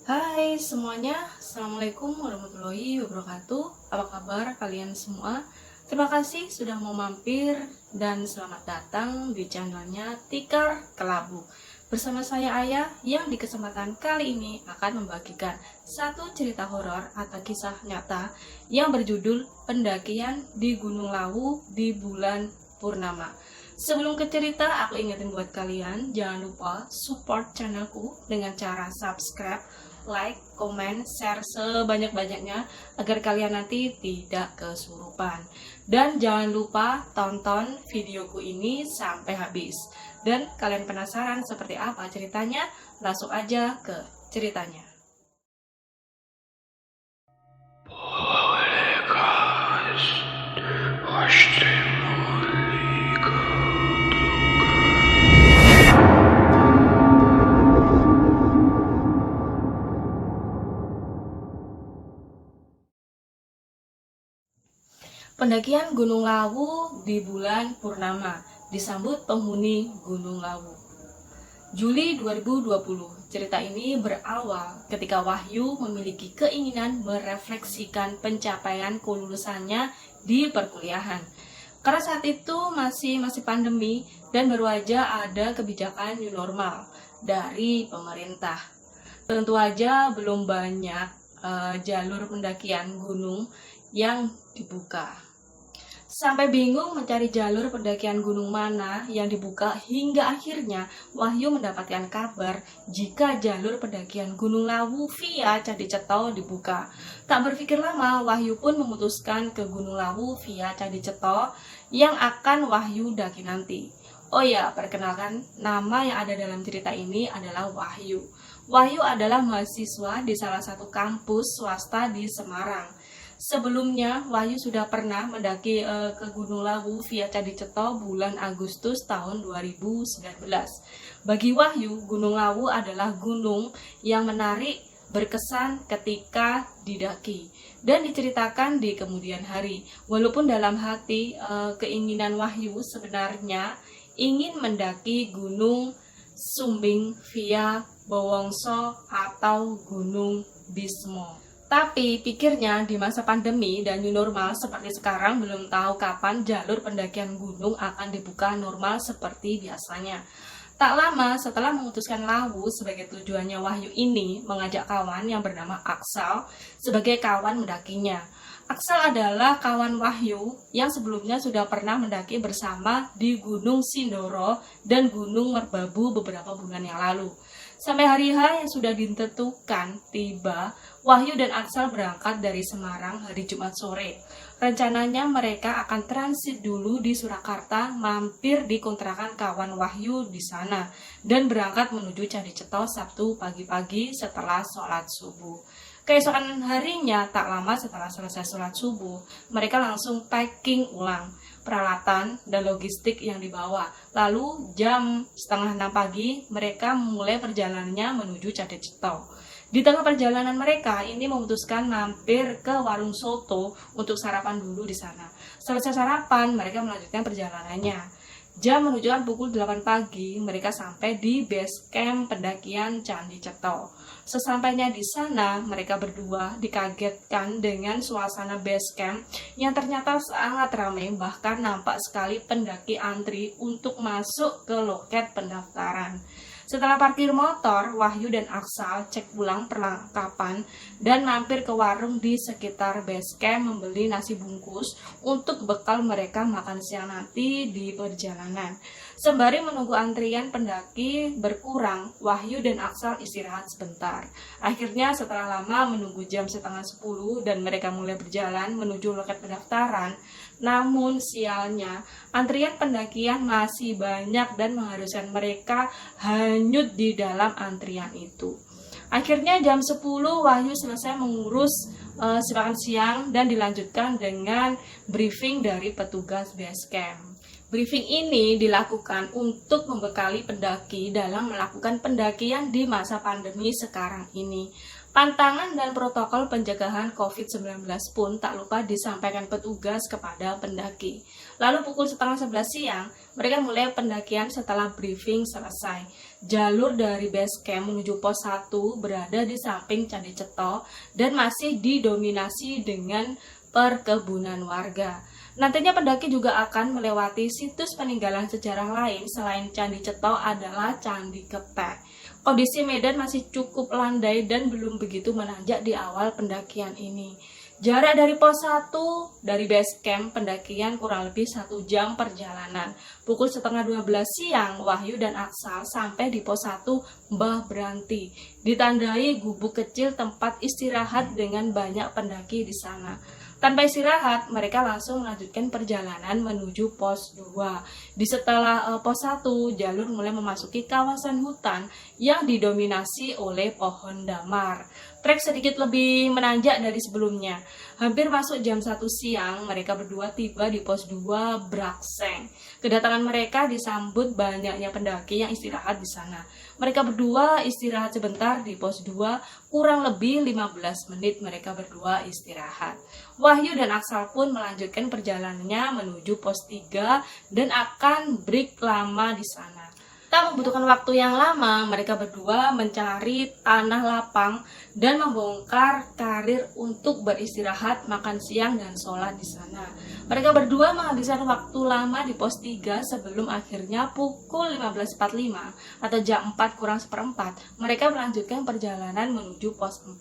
Hai semuanya, Assalamualaikum warahmatullahi wabarakatuh. Apa kabar kalian semua? Terima kasih sudah mau mampir dan selamat datang di channelnya Tikar Kelabu. Bersama saya Ayah yang di kesempatan kali ini akan membagikan satu cerita horor atau kisah nyata yang berjudul Pendakian di Gunung Lawu di bulan Purnama. Sebelum ke cerita, aku ingetin buat kalian, jangan lupa support channelku dengan cara subscribe, like, komen, share sebanyak-banyaknya agar kalian nanti tidak kesurupan. Dan jangan lupa tonton videoku ini sampai habis. Dan kalian penasaran seperti apa ceritanya? Langsung aja ke ceritanya. Pendakian Gunung Lawu di bulan Purnama disambut penghuni Gunung Lawu. Juli 2020, cerita ini berawal ketika Wahyu memiliki keinginan merefleksikan pencapaian kelulusannya di perkuliahan. Karena saat itu masih pandemi dan baru aja ada kebijakan new normal dari pemerintah. Tentu aja belum banyak jalur pendakian gunung yang dibuka. Sampai bingung mencari jalur pendakian gunung mana yang dibuka hingga akhirnya Wahyu mendapatkan kabar jika jalur pendakian Gunung Lawu via Candi Ceto dibuka. Tak berpikir lama, Wahyu pun memutuskan ke Gunung Lawu via Candi Ceto yang akan Wahyu daki nanti. Oh ya, perkenalkan, nama yang ada dalam cerita ini adalah Wahyu. Wahyu adalah mahasiswa di salah satu kampus swasta di Semarang. Sebelumnya, Wahyu sudah pernah mendaki ke Gunung Lawu via Candi Ceto bulan Agustus tahun 2019. Bagi Wahyu, Gunung Lawu adalah gunung yang menarik, berkesan ketika didaki dan diceritakan di kemudian hari. Walaupun dalam hati keinginan Wahyu sebenarnya ingin mendaki Gunung Sumbing via Bowongso atau Gunung Bismo. Tapi pikirnya di masa pandemi dan new normal seperti sekarang belum tahu kapan jalur pendakian gunung akan dibuka normal seperti biasanya. Tak lama setelah memutuskan Lawu sebagai tujuannya, Wahyu ini mengajak kawan yang bernama Aksal sebagai kawan mendakinya. Aksal adalah kawan Wahyu yang sebelumnya sudah pernah mendaki bersama di Gunung Sindoro dan Gunung Merbabu beberapa bulan yang lalu. Sampai hari H yang sudah ditentukan tiba, Wahyu dan Aksal berangkat dari Semarang hari Jumat sore. Rencananya mereka akan transit dulu di Surakarta, mampir di kontrakan kawan Wahyu di sana, dan berangkat menuju Candi Ceto Sabtu pagi-pagi setelah sholat subuh. Keesokan harinya, tak lama setelah selesai sholat subuh, mereka langsung packing ulang peralatan dan logistik yang dibawa. Lalu jam 5:30 pagi, mereka mulai perjalanannya menuju Candi Ceto. Di tengah perjalanan mereka ini memutuskan mampir ke warung soto untuk sarapan dulu di sana. Selesai sarapan, mereka melanjutkan perjalanannya. Jam menunjukkan pukul 8 pagi, mereka sampai di base camp pendakian Candi Ceto. Sesampainya di sana, mereka berdua dikagetkan dengan suasana base camp yang ternyata sangat ramai, bahkan nampak sekali pendaki antri untuk masuk ke loket pendaftaran. Setelah parkir motor, Wahyu dan Aksal cek ulang perlengkapan dan mampir ke warung di sekitar base camp membeli nasi bungkus untuk bekal mereka makan siang nanti di perjalanan. Sembari menunggu antrian pendaki berkurang, Wahyu dan Aksal istirahat sebentar. Akhirnya setelah lama menunggu jam 9:30 dan mereka mulai berjalan menuju loket pendaftaran, namun sialnya antrian pendakian masih banyak dan mengharuskan mereka hanyut di dalam antrian itu. Akhirnya jam 10 Wahyu selesai mengurus makan siang dan dilanjutkan dengan briefing dari petugas base camp. Briefing ini dilakukan untuk membekali pendaki dalam melakukan pendakian di masa pandemi sekarang ini. Pantangan dan protokol pencegahan COVID-19 pun tak lupa disampaikan petugas kepada pendaki. Lalu pukul 10:30 siang, mereka mulai pendakian setelah briefing selesai. Jalur dari base camp menuju pos 1 berada di samping Candi Ceto dan masih didominasi dengan perkebunan warga. Nantinya pendaki juga akan melewati situs peninggalan sejarah lain selain Candi Ceto adalah Candi Kepek. Kondisi medan masih cukup landai dan belum begitu menanjak di awal pendakian ini. Jarak dari pos 1 dari base camp pendakian kurang lebih 1 jam perjalanan. Pukul 11:30 siang, Wahyu dan Aksal sampai di pos 1 Mbah Branti. Ditandai gubuk kecil tempat istirahat dengan banyak pendaki di sana. Tanpa istirahat, mereka langsung melanjutkan perjalanan menuju pos 2. Di setelah pos 1, jalur mulai memasuki kawasan hutan yang didominasi oleh pohon damar. Trek sedikit lebih menanjak dari sebelumnya. Hampir masuk jam 1 siang, mereka berdua tiba di pos 2 Brakseng. Kedatangan mereka disambut banyaknya pendaki yang istirahat di sana. Mereka berdua istirahat sebentar di pos 2, kurang lebih 15 menit mereka berdua istirahat. Wahyu dan Aksal pun melanjutkan perjalanannya menuju pos 3 dan akan break lama di sana. Tak membutuhkan waktu yang lama, mereka berdua mencari tanah lapang dan membongkar karir untuk beristirahat, makan siang, dan sholat di sana. Mereka berdua menghabiskan waktu lama di pos 3 sebelum akhirnya pukul 15.45 atau jam 4 kurang seperempat, mereka melanjutkan perjalanan menuju pos 4.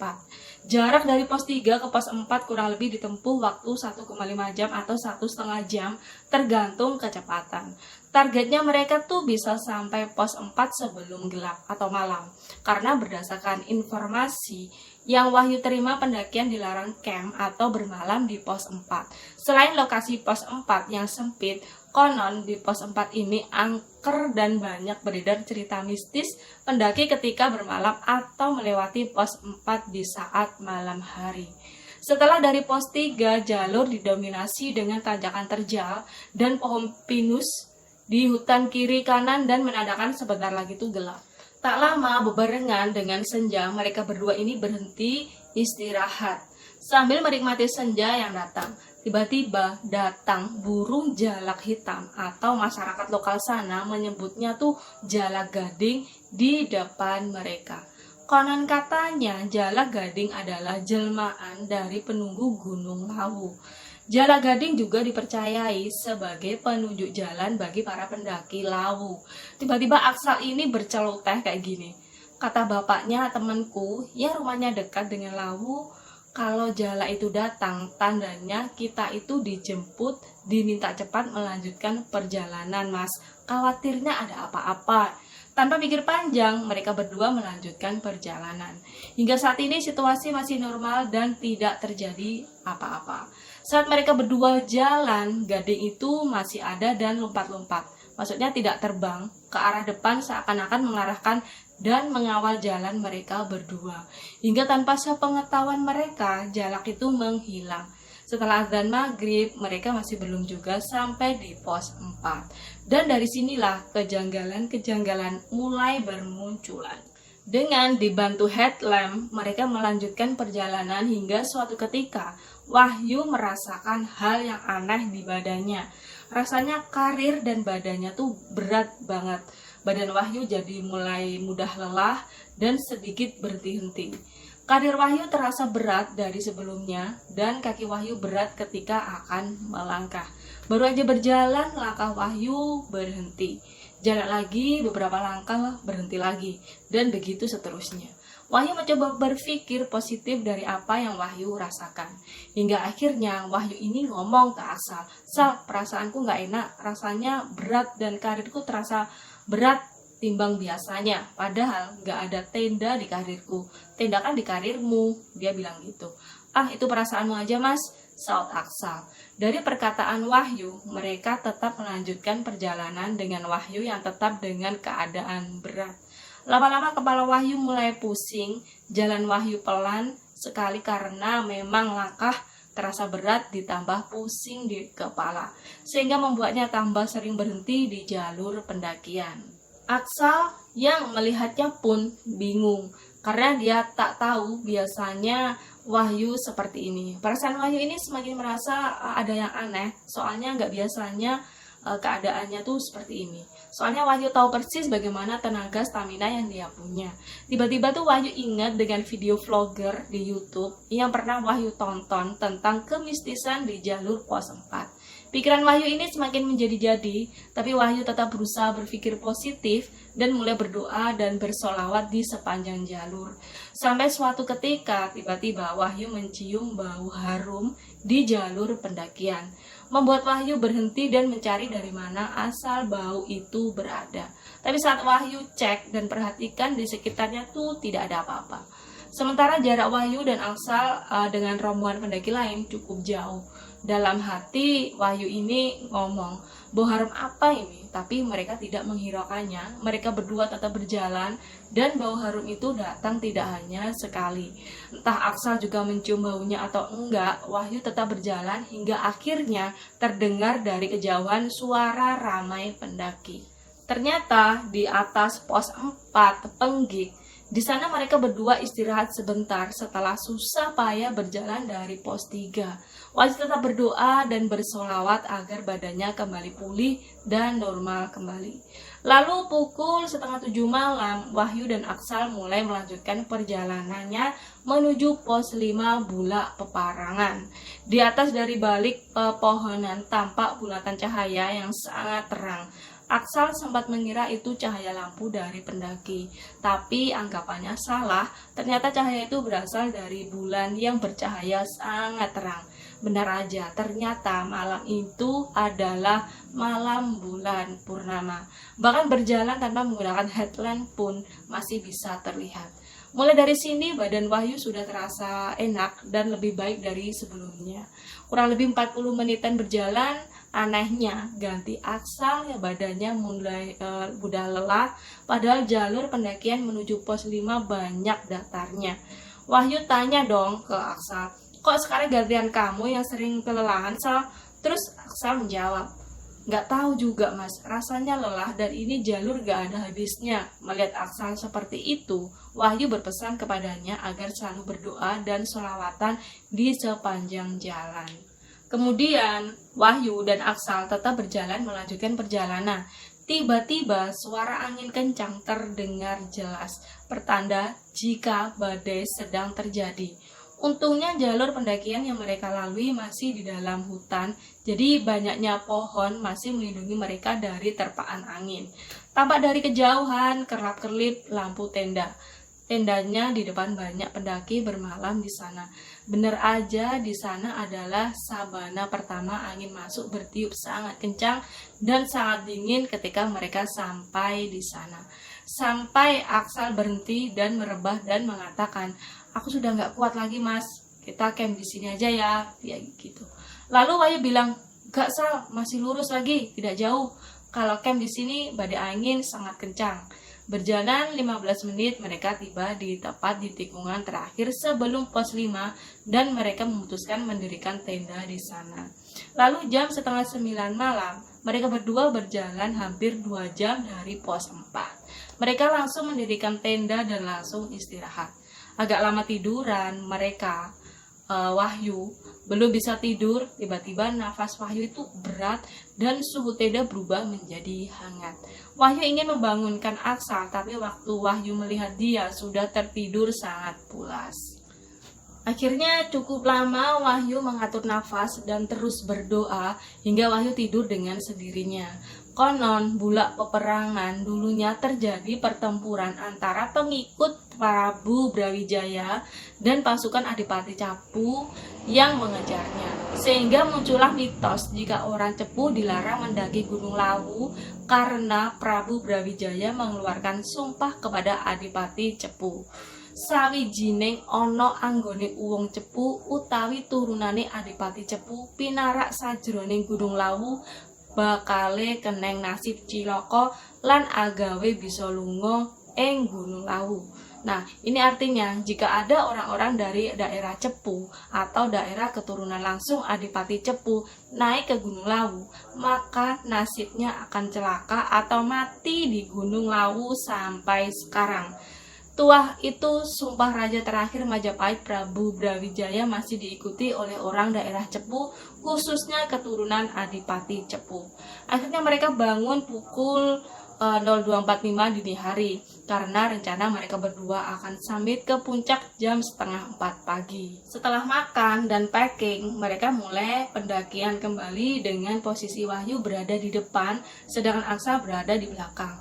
Jarak dari pos 3 ke pos 4 kurang lebih ditempuh waktu 1,5 jam atau 1,5 jam tergantung kecepatan. Targetnya mereka tuh bisa sampai pos 4 sebelum gelap atau malam. Karena berdasarkan informasi yang Wahyu terima, pendakian dilarang camp atau bermalam di pos 4. Selain lokasi pos 4 yang sempit, konon di pos 4 ini angker dan banyak beredar cerita mistis pendaki ketika bermalam atau melewati pos 4 di saat malam hari. Setelah dari pos 3, jalur didominasi dengan tanjakan terjal dan pohon pinus di hutan kiri kanan dan menandakan sebentar lagi itu gelap. Tak lama bebarengan dengan senja, mereka berdua ini berhenti istirahat sambil menikmati senja yang datang. Tiba-tiba datang burung jalak hitam atau masyarakat lokal sana menyebutnya tuh jalak gading di depan mereka. Konon katanya jalak gading adalah jelmaan dari penunggu Gunung Lawu. Jalak gading juga dipercayai sebagai penunjuk jalan bagi para pendaki Lawu. Tiba-tiba Aksal ini berceloteh kayak gini. Kata bapaknya, temanku, ya rumahnya dekat dengan Lawu. Kalau jalak itu datang, tandanya kita itu dijemput, diminta cepat melanjutkan perjalanan, Mas. Khawatirnya ada apa-apa. Tanpa pikir panjang, mereka berdua melanjutkan perjalanan. Hingga saat ini situasi masih normal dan tidak terjadi apa-apa. Saat mereka berdua jalan, gading itu masih ada dan lompat-lompat. Maksudnya tidak terbang ke arah depan, seakan-akan mengarahkan dan mengawal jalan mereka berdua. Hingga tanpa sepengetahuan mereka, jalak itu menghilang. Setelah azan maghrib, mereka masih belum juga sampai di pos 4. Dan dari sinilah kejanggalan-kejanggalan mulai bermunculan. Dengan dibantu headlamp, mereka melanjutkan perjalanan hingga suatu ketika Wahyu merasakan hal yang aneh di badannya. Rasanya karir dan badannya tuh berat banget. Badan Wahyu jadi mulai mudah lelah dan sedikit berhenti-henti. Karir Wahyu terasa berat dari sebelumnya dan kaki Wahyu berat ketika akan melangkah. Baru aja berjalan, langkah Wahyu berhenti. Jalan lagi, beberapa langkah berhenti lagi, dan begitu seterusnya. Wahyu mencoba berpikir positif dari apa yang Wahyu rasakan. Hingga akhirnya Wahyu ini ngomong ke Aksal, "Sal, perasaanku gak enak, rasanya berat dan karirku terasa berat timbang biasanya. Padahal gak ada tenda di karirku, tenda kan di karirmu," dia bilang gitu. "Ah, itu perasaanmu aja, Mas," saut Aksal. Dari perkataan Wahyu, mereka tetap melanjutkan perjalanan dengan Wahyu yang tetap dengan keadaan berat. Lama-lama kepala Wahyu mulai pusing, jalan Wahyu pelan sekali karena memang langkah terasa berat ditambah pusing di kepala, sehingga membuatnya tambah sering berhenti di jalur pendakian. Aksal yang melihatnya pun bingung, karena dia tak tahu biasanya Wahyu seperti ini. Perasaan Wahyu ini semakin merasa ada yang aneh, soalnya nggak biasanya keadaannya tuh seperti ini. Soalnya Wahyu tahu persis bagaimana tenaga stamina yang dia punya. Tiba-tiba tuh Wahyu ingat dengan video vlogger di YouTube yang pernah Wahyu tonton tentang kemistisan di jalur pos 4. Pikiran Wahyu ini semakin menjadi-jadi, tapi Wahyu tetap berusaha berpikir positif dan mulai berdoa dan bersolawat di sepanjang jalur. Sampai suatu ketika, tiba-tiba Wahyu mencium bau harum di jalur pendakian, membuat Wahyu berhenti dan mencari dari mana asal bau itu berada. Tapi saat Wahyu cek dan perhatikan di sekitarnya tuh tidak ada apa-apa. Sementara jarak Wahyu dan Aksal dengan rombongan pendaki lain cukup jauh. Dalam hati Wahyu ini ngomong, bau harum apa ini? Tapi mereka tidak menghiraukannya. Mereka berdua tetap berjalan dan bau harum itu datang tidak hanya sekali. Entah Aksal juga mencium baunya atau enggak, Wahyu tetap berjalan hingga akhirnya terdengar dari kejauhan suara ramai pendaki. Ternyata di atas pos 4 Penggik, di sana mereka berdua istirahat sebentar setelah susah payah berjalan dari pos 3. Wahyu tetap berdoa dan bersolawat agar badannya kembali pulih dan normal kembali. Lalu pukul 6:30 malam, Wahyu dan Aksal mulai melanjutkan perjalanannya menuju pos 5 Bulak Peparangan. Di atas dari balik pepohonan tampak bulatan cahaya yang sangat terang. Aksal sempat mengira itu cahaya lampu dari pendaki, tapi anggapannya salah. Ternyata cahaya itu berasal dari bulan yang bercahaya sangat terang. Benar aja, ternyata malam itu adalah malam bulan purnama. Bahkan berjalan tanpa menggunakan headlamp pun masih bisa terlihat. Mulai dari sini badan Wahyu sudah terasa enak dan lebih baik dari sebelumnya. Kurang lebih 40 menitan berjalan, anehnya ganti Aksal ya badannya mulai udah lelah, padahal jalur pendakian menuju pos 5 banyak datarnya. Wahyu tanya dong ke Aksal, kok sekarang gantian kamu yang sering kelelahan, Sal? Terus Aksal menjawab, nggak tahu juga mas, rasanya lelah dan ini jalur gak ada habisnya. Melihat Aksal seperti itu, Wahyu berpesan kepadanya agar selalu berdoa dan sholawatan di sepanjang jalan. Kemudian Wahyu dan Aksal tetap berjalan melanjutkan perjalanan. Tiba-tiba suara angin kencang terdengar jelas, pertanda jika badai sedang terjadi. Untungnya jalur pendakian yang mereka lalui masih di dalam hutan, jadi banyaknya pohon masih melindungi mereka dari terpaan angin. Tampak dari kejauhan kerlap-kerlip lampu tenda. Tendanya di depan banyak pendaki bermalam di sana. Benar aja di sana adalah sabana pertama angin masuk bertiup sangat kencang dan sangat dingin ketika mereka sampai di sana. Sampai Aksal berhenti dan merebah dan mengatakan, aku sudah nggak kuat lagi mas, kita camp di sini aja ya, gitu. Lalu Wahyu bilang, gak Sal, masih lurus lagi, tidak jauh. Kalau camp di sini badai angin sangat kencang. Berjalan 15 menit mereka tiba di tepat di tikungan terakhir sebelum pos 5 dan mereka memutuskan mendirikan tenda di sana. Lalu jam 8:30 malam, mereka berdua berjalan hampir 2 jam dari pos 4. Mereka langsung mendirikan tenda dan langsung istirahat. Agak lama tiduran mereka, Wahyu belum bisa tidur, tiba-tiba nafas Wahyu itu berat dan suhu tenda berubah menjadi hangat. Wahyu ingin membangunkan Aksal, tapi waktu Wahyu melihat dia sudah tertidur sangat pulas. Akhirnya cukup lama Wahyu mengatur nafas dan terus berdoa hingga Wahyu tidur dengan sendirinya. Konon Bulak Peperangan dulunya terjadi pertempuran antara pengikut Prabu Brawijaya dan pasukan Adipati Cepu yang mengejarnya. Sehingga muncullah mitos jika orang Cepu dilarang mendaki Gunung Lawu karena Prabu Brawijaya mengeluarkan sumpah kepada Adipati Cepu. Sawijining ana anggone wong Cepu utawi turunane Adipati Cepu pinarak sajroning Gunung Lawu bakale keneng nasib cilaka lan agawe bisa lunga ing Gunung Lawu. Nah, ini artinya jika ada orang-orang dari daerah Cepu atau daerah keturunan langsung Adipati Cepu naik ke Gunung Lawu, maka nasibnya akan celaka atau mati di Gunung Lawu sampai sekarang. Tuah itu sumpah raja terakhir Majapahit Prabu Brawijaya masih diikuti oleh orang daerah Cepu, khususnya keturunan Adipati Cepu. Akhirnya mereka bangun pukul 02.45 dini hari karena rencana mereka berdua akan summit ke puncak jam setengah 4 pagi. Setelah makan dan packing, mereka mulai pendakian kembali dengan posisi Wahyu berada di depan, sedangkan Aksa berada di belakang.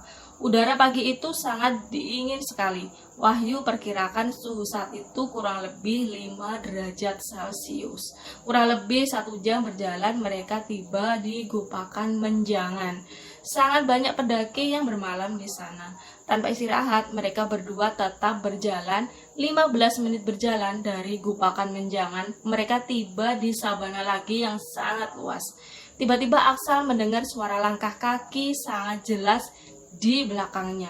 Udara pagi itu sangat dingin sekali. Wahyu perkirakan suhu saat itu kurang lebih 5 derajat Celcius. Kurang lebih 1 jam berjalan mereka tiba di Gupakan Menjangan. Sangat banyak pendaki yang bermalam di sana. Tanpa istirahat, mereka berdua tetap berjalan. 15 menit berjalan dari Gupakan Menjangan, mereka tiba di sabana lagi yang sangat luas. Tiba-tiba Aksa mendengar suara langkah kaki sangat jelas di belakangnya.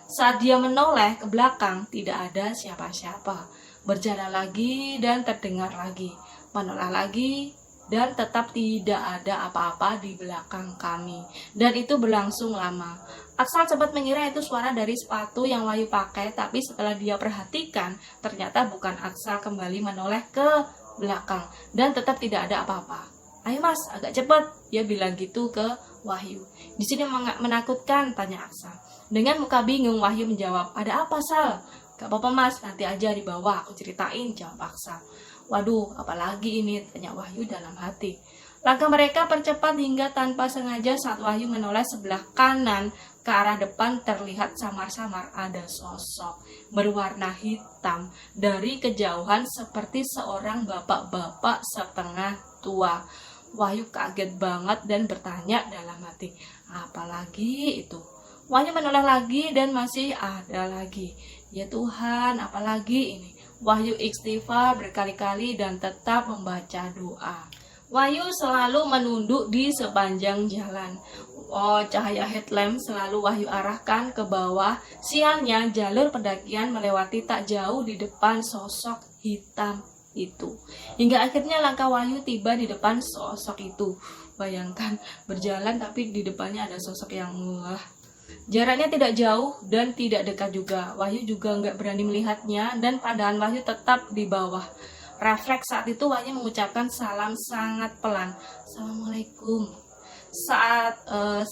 Saat dia menoleh ke belakang, tidak ada siapa-siapa. Berjalan lagi dan terdengar lagi. Menoleh lagi dan tetap tidak ada apa-apa di belakang kami. Dan itu berlangsung lama. Aksa sempat mengira itu suara dari sepatu yang Wahyu pakai, tapi setelah dia perhatikan, ternyata bukan. Aksa kembali menoleh ke belakang dan tetap tidak ada apa-apa. "Ayo mas, agak cepat," dia bilang gitu ke Wahyu. "Di sini menakutkan," tanya Aksa. Dengan muka bingung, Wahyu menjawab, "Ada apa, Sal?" "Gak apa-apa mas, nanti aja di bawah aku ceritain," jawab Aksa. "Waduh, apalagi ini?" tanya Wahyu dalam hati. Langkah mereka percepat hingga tanpa sengaja saat Wahyu menoleh sebelah kanan ke arah depan, terlihat samar-samar ada sosok berwarna hitam dari kejauhan seperti seorang bapak-bapak setengah tua. Wahyu kaget banget dan bertanya dalam hati, "Apalagi itu?" Wahyu menoleh lagi dan masih ada lagi. "Ya Tuhan, apalagi ini?" Wahyu istighfar berkali-kali dan tetap membaca doa. Wahyu selalu menunduk di sepanjang jalan. Cahaya headlamp selalu Wahyu arahkan ke bawah. Sialnya, jalur pendakian melewati tak jauh di depan sosok hitam itu. Hingga akhirnya langkah Wahyu tiba di depan sosok itu. Bayangkan, berjalan tapi di depannya ada sosok yang jaraknya tidak jauh dan tidak dekat juga. Wahyu juga nggak berani melihatnya dan pandangan Wahyu tetap di bawah. Refleks saat itu Wahyu mengucapkan salam sangat pelan. "Assalamualaikum. Saat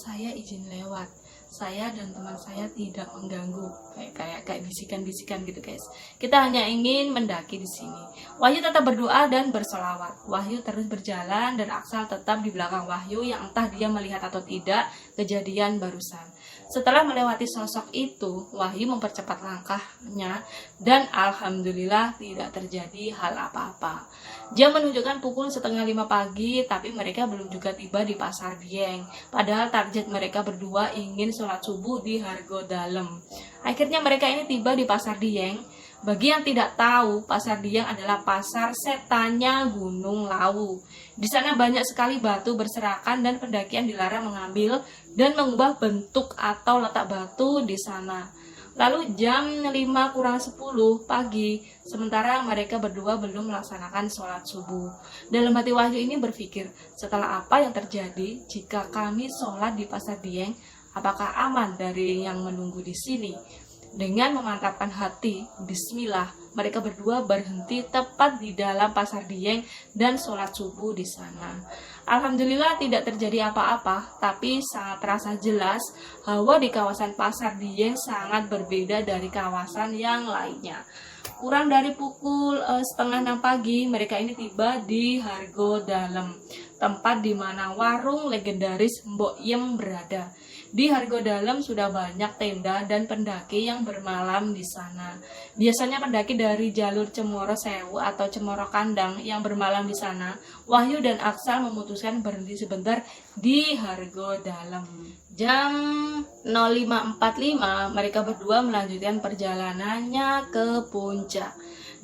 saya izin lewat. Saya dan teman saya tidak mengganggu." Kayak bisikan-bisikan gitu guys. "Kita hanya ingin mendaki di sini." Wahyu tetap berdoa dan berselawat. Wahyu terus berjalan dan Aksal tetap di belakang Wahyu yang entah dia melihat atau tidak kejadian barusan. Setelah melewati sosok itu, Wahyu mempercepat langkahnya dan alhamdulillah tidak terjadi hal apa-apa. Jam menunjukkan pukul 4:30 pagi, tapi mereka belum juga tiba di Pasar Dieng. Padahal target mereka berdua ingin sholat subuh di Hargodalem. Akhirnya mereka ini tiba di Pasar Dieng. Bagi yang tidak tahu, Pasar Dieng adalah pasar setannya Gunung Lawu. Di sana banyak sekali batu berserakan dan pendakian dilarang mengambil dan mengubah bentuk atau letak batu di sana. Lalu jam 5:50 pagi, sementara mereka berdua belum melaksanakan sholat subuh. Dalam hati Wahyu ini berpikir, setelah apa yang terjadi jika kami sholat di Pasar Dieng, apakah aman dari yang menunggu di sini? Dengan memantapkan hati, bismillah, mereka berdua berhenti tepat di dalam Pasar Dieng dan sholat subuh di sana. Alhamdulillah tidak terjadi apa-apa, tapi sangat terasa jelas hawa di kawasan Pasar Dieng sangat berbeda dari kawasan yang lainnya. Kurang dari pukul 5:30 pagi, mereka ini tiba di Hargodalem, tempat di mana warung legendaris Mbok Yem berada. Di Hargodalem sudah banyak tenda dan pendaki yang bermalam di sana. Biasanya pendaki dari jalur Cemoro Sewu atau Cemoro Kandang yang bermalam di sana. Wahyu dan Aksa memutuskan berhenti sebentar di Hargodalem. Jam 05.45 mereka berdua melanjutkan perjalanannya ke puncak.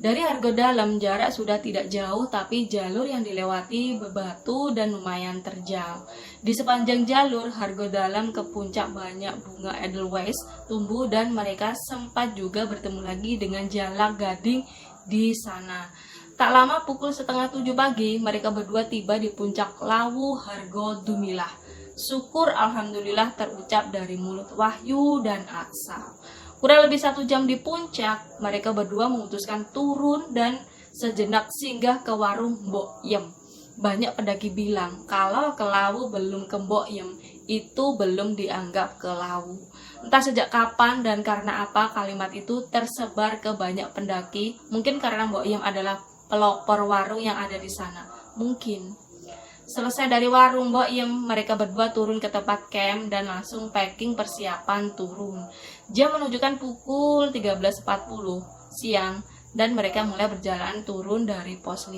Dari Hargodalam jarak sudah tidak jauh, tapi jalur yang dilewati bebatu dan lumayan terjal. Di sepanjang jalur Hargodalam ke puncak banyak bunga edelweiss tumbuh, dan mereka sempat juga bertemu lagi dengan jalak gading di sana. Tak lama pukul 6:30 pagi, mereka berdua tiba di puncak Lawu Hargodumilah. Syukur alhamdulillah terucap dari mulut Wahyu dan Aksal. Kurang lebih 1 jam di puncak, mereka berdua memutuskan turun dan sejenak singgah ke warung Mbok Yem. Banyak pendaki bilang kalau ke Lawu belum ke Mbok Yem, itu belum dianggap ke Lawu. Entah sejak kapan dan karena apa kalimat itu tersebar ke banyak pendaki. Mungkin karena Mbok Yem adalah pelopor warung yang ada di sana. Mungkin. Selesai dari warung Mbok Yem, mereka berdua turun ke tempat camp dan langsung packing persiapan turun. Jam menunjukkan pukul 13.40 siang dan mereka mulai berjalan turun dari pos 5.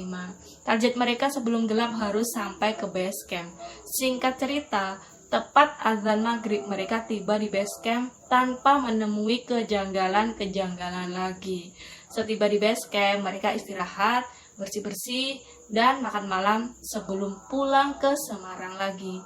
Target mereka sebelum gelap harus sampai ke base camp. Singkat cerita, tepat azan maghrib mereka tiba di base camp tanpa menemui kejanggalan-kejanggalan lagi. Setiba di base camp, mereka istirahat, bersih-bersih, dan makan malam sebelum pulang ke Semarang lagi.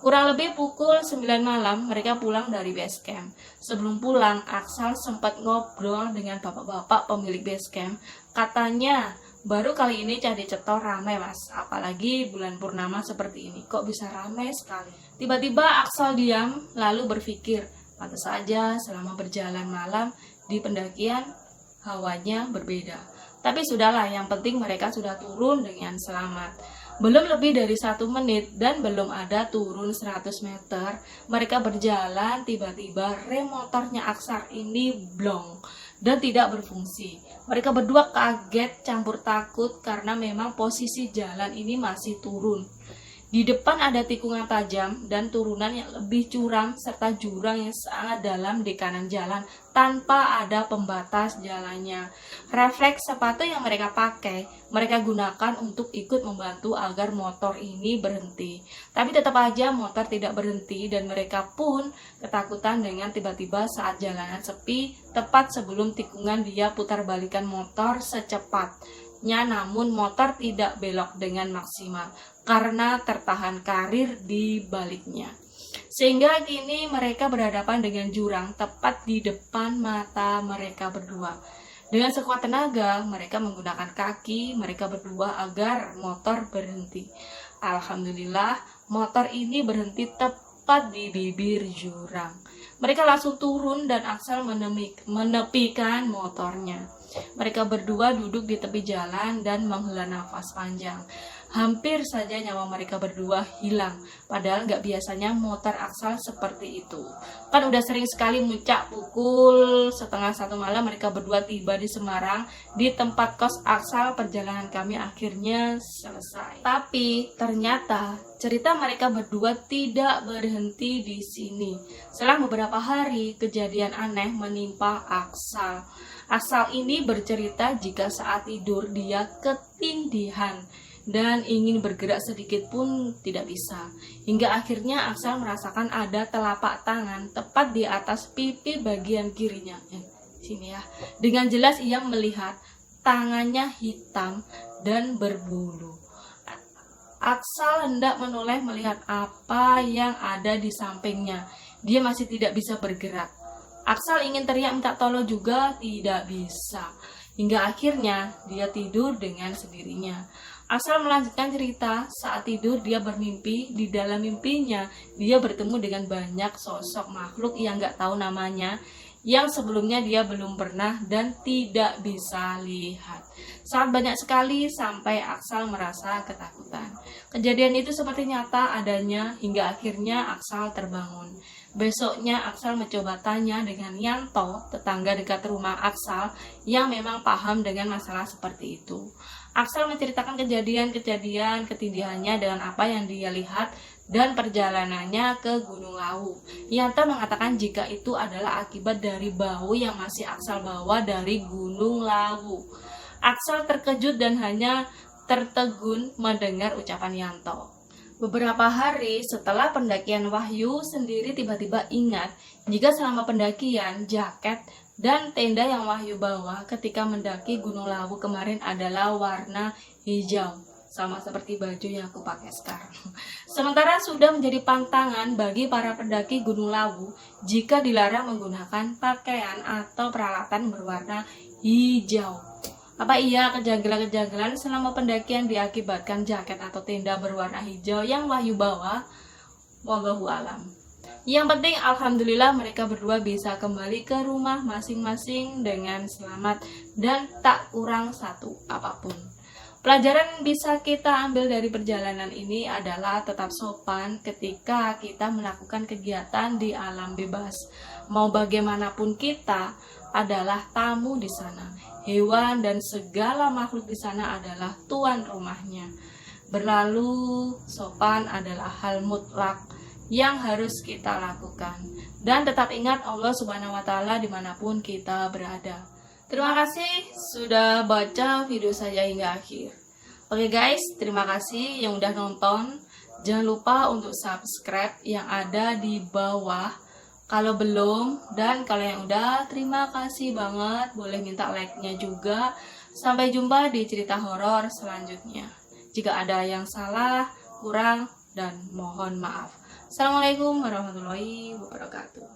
Kurang lebih pukul 9 malam mereka pulang dari base camp. Sebelum pulang, Aksal sempat ngobrol dengan bapak-bapak pemilik base camp. Katanya, baru kali ini Candi Cetor ramai mas, apalagi bulan purnama seperti ini. Kok bisa ramai sekali? Tiba-tiba Aksal diam, lalu berpikir, pantas saja selama berjalan malam di pendakian hawanya berbeda. Tapi sudahlah, yang penting mereka sudah turun dengan selamat. Belum lebih dari 1 menit dan belum ada turun 100 meter, mereka berjalan, tiba-tiba rem motornya Aksal ini blong dan tidak berfungsi. Mereka berdua kaget campur takut karena memang posisi jalan ini masih turun. Di depan ada tikungan tajam dan turunan yang lebih curam serta jurang yang sangat dalam di kanan jalan tanpa ada pembatas jalannya. Refleks sepatu yang mereka pakai, mereka gunakan untuk ikut membantu agar motor ini berhenti. Tapi tetap aja motor tidak berhenti dan mereka pun ketakutan dengan tiba-tiba saat jalanan sepi, tepat sebelum tikungan dia putar balikan motor secepatnya, namun motor tidak belok dengan maksimal karena tertahan karir di baliknya. Sehingga kini mereka berhadapan dengan jurang tepat di depan mata mereka berdua. Dengan sekuat tenaga, mereka menggunakan kaki mereka berdua agar motor berhenti. Alhamdulillah, motor ini berhenti tepat di bibir jurang. Mereka langsung turun dan Aksal menepikan motornya. Mereka berdua duduk di tepi jalan dan menghela nafas panjang. Hampir saja nyawa mereka berdua hilang, padahal nggak biasanya motor Aksal seperti itu. Kan udah sering sekali muncak pukul 12:30 malam mereka berdua tiba di Semarang, di tempat kos Aksal. Perjalanan kami akhirnya selesai. Tapi ternyata cerita mereka berdua tidak berhenti di sini. Selang beberapa hari, kejadian aneh menimpa Aksal. Aksal ini bercerita jika saat tidur dia ketindihan dan ingin bergerak sedikit pun tidak bisa. Hingga akhirnya Aksal merasakan ada telapak tangan tepat di atas pipi bagian kirinya. Sini ya. Dengan jelas ia melihat tangannya hitam dan berbulu. Aksal hendak menoleh melihat apa yang ada di sampingnya. Dia masih tidak bisa bergerak. Aksal ingin teriak minta tolong juga tidak bisa. Hingga akhirnya dia tidur dengan sendirinya. Aksal melanjutkan cerita, saat tidur dia bermimpi, di dalam mimpinya dia bertemu dengan banyak sosok makhluk yang gak tahu namanya, yang sebelumnya dia belum pernah dan tidak bisa lihat. Sangat banyak sekali sampai Aksal merasa ketakutan. Kejadian itu seperti nyata adanya hingga akhirnya Aksal terbangun. Besoknya Aksal mencoba tanya dengan Yanto, tetangga dekat rumah Aksal yang memang paham dengan masalah seperti itu. Aksal menceritakan kejadian-kejadian ketindihannya dengan apa yang dia lihat dan perjalanannya ke Gunung Lawu. Yanto mengatakan jika itu adalah akibat dari bau yang masih Aksal bawa dari Gunung Lawu. Aksal terkejut dan hanya tertegun mendengar ucapan Yanto. Beberapa hari setelah pendakian, Wahyu sendiri tiba-tiba ingat jika selama pendakian jaket Dan tenda yang Wahyu bawa ketika mendaki Gunung Lawu kemarin adalah warna hijau, sama seperti baju yang aku pakai sekarang. Sementara sudah menjadi pantangan bagi para pendaki Gunung Lawu jika dilarang menggunakan pakaian atau peralatan berwarna hijau. Apa iya kejanggalan-kejanggalan selama pendakian diakibatkan jaket atau tenda berwarna hijau yang Wahyu bawa? Wallahu alam. Yang penting alhamdulillah mereka berdua bisa kembali ke rumah masing-masing dengan selamat dan tak kurang satu apapun. Pelajaran bisa kita ambil dari perjalanan ini adalah tetap sopan ketika kita melakukan kegiatan di alam bebas. Mau bagaimanapun kita adalah tamu di sana. Hewan dan segala makhluk di sana adalah tuan rumahnya. Berlalu sopan adalah hal mutlak yang harus kita lakukan. Dan tetap ingat Allah Subhanahu wa Ta'ala dimanapun kita berada. Terima kasih sudah baca video saya hingga akhir. Oke guys, terima kasih yang udah nonton. Jangan lupa untuk subscribe yang ada di bawah kalau belum, dan kalau yang udah, terima kasih banget. Boleh minta like-nya juga. Sampai jumpa di cerita horor selanjutnya. Jika ada yang salah, kurang, dan mohon maaf. Assalamualaikum warahmatullahi wabarakatuh.